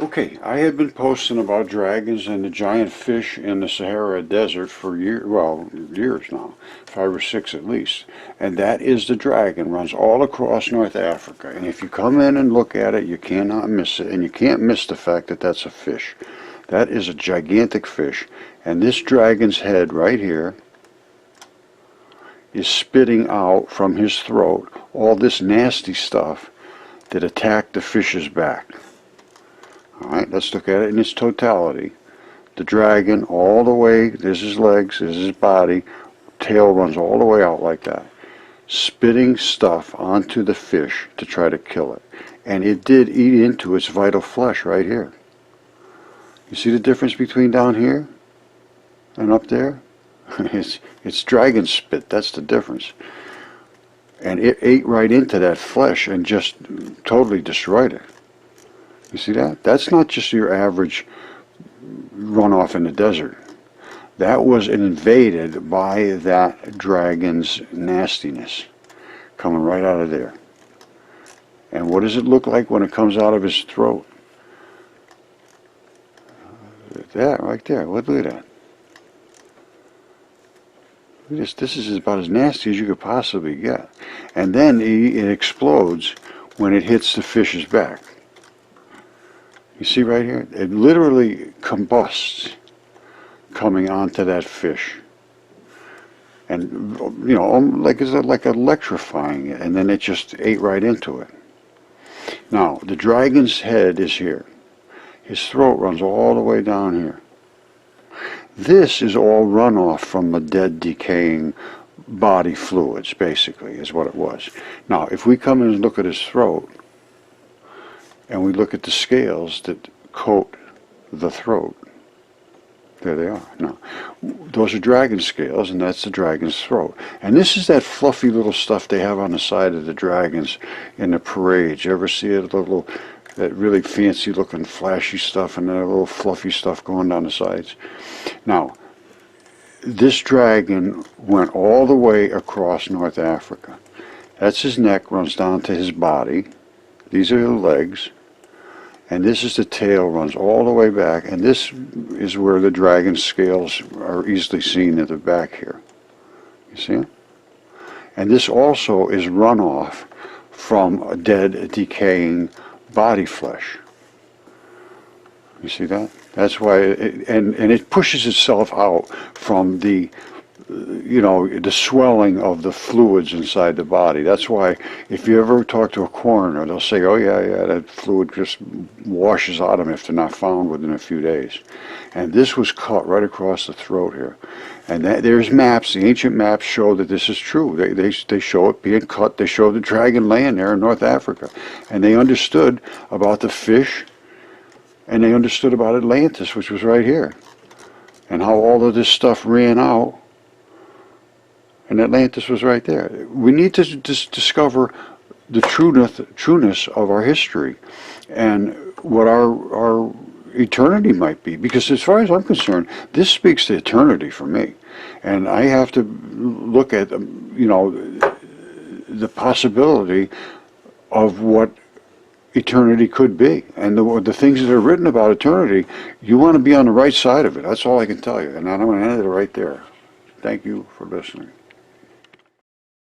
Okay, I have been posting about dragons and the giant fish in the Sahara Desert for years now, 5 or 6 at least. And that is the dragon, runs all across North Africa. And if you come in and look at it, you cannot miss it. And you can't miss the fact that that's a fish. That is a gigantic fish. And this dragon's head right here is spitting out from his throat all this nasty stuff that attacked the fish's back. Alright, let's look at it in its totality. The dragon all the way, there's his legs, there's his body, tail runs all the way out like that, spitting stuff onto the fish to try to kill it. And it did eat into its vital flesh right here. You see the difference between down here and up there? It's dragon spit, that's the difference. And it ate right into that flesh and just totally destroyed it. You see that? That's not just your average runoff in the desert. That was invaded by that dragon's nastiness coming right out of there. And what does it look like when it comes out of his throat? That right there. Look at that. This is about as nasty as you could possibly get. And then it explodes when it hits the fish's back. You see right here? It literally combusts coming onto that fish. And, you know, it's like electrifying it. And then it just ate right into it. Now, the dragon's head is here. His throat runs all the way down here. This is all runoff from the dead, decaying body fluids, basically, is what it was. Now, if we come in and look at his throat, and we look at the scales that coat the throat, there they are. Now, those are dragon scales, and that's the dragon's throat. And this is that fluffy little stuff they have on the side of the dragons in the parades. You ever see it, that really fancy looking flashy stuff and that little fluffy stuff going down the sides? Now, this dragon went all the way across North Africa. That's his neck, runs down to his body. These are the legs. And this is the tail, runs all the way back, and this is where the dragon scales are easily seen at the back here. You see it? And this also is runoff from a dead, decaying body flesh. You see that? That's why, and it pushes itself out from the, you know, the swelling of the fluids inside the body. That's why if you ever talk to a coroner, they'll say, oh yeah, that fluid just washes out of them if they're not found within a few days. And this was cut right across the throat here. And there's maps, the ancient maps show that this is true. They show it being cut. They show the dragon laying there in North Africa. And they understood about the fish, and they understood about Atlantis, which was right here. And how all of this stuff ran out. And Atlantis was right there. We need to discover the trueness of our history and what our eternity might be. Because as far as I'm concerned, this speaks to eternity for me. And I have to look at, you know, the possibility of what eternity could be. And the things that are written about eternity, you want to be on the right side of it. That's all I can tell you. And I'm going to end it right there. Thank you for listening.